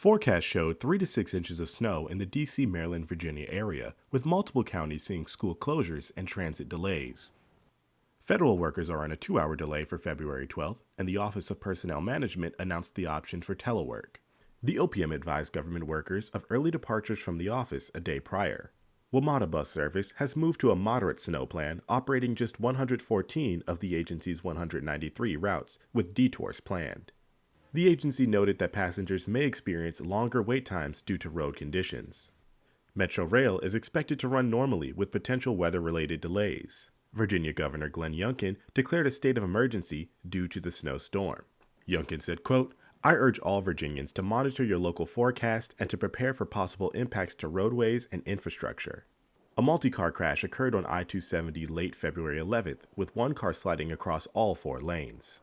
Forecasts showed 3 to 6 inches of snow in the DC, Maryland, Virginia area, with multiple counties seeing school closures and transit delays. Federal workers are on a 2-hour delay for February 12th, and the Office of Personnel Management announced the option for telework. The OPM advised government workers of early departures from the office a day prior. WMATA bus service has moved to a moderate snow plan, operating just 114 of the agency's 193 routes, with detours planned. The agency noted that passengers may experience longer wait times due to road conditions. Metro Rail is expected to run normally with potential weather-related delays. Virginia Governor Glenn Youngkin declared a state of emergency due to the snowstorm. Youngkin said, quote, "I urge all Virginians to monitor your local forecast and to prepare for possible impacts to roadways and infrastructure." A multi-car crash occurred on I-270 late February 11th, with one car sliding across all 4 lanes.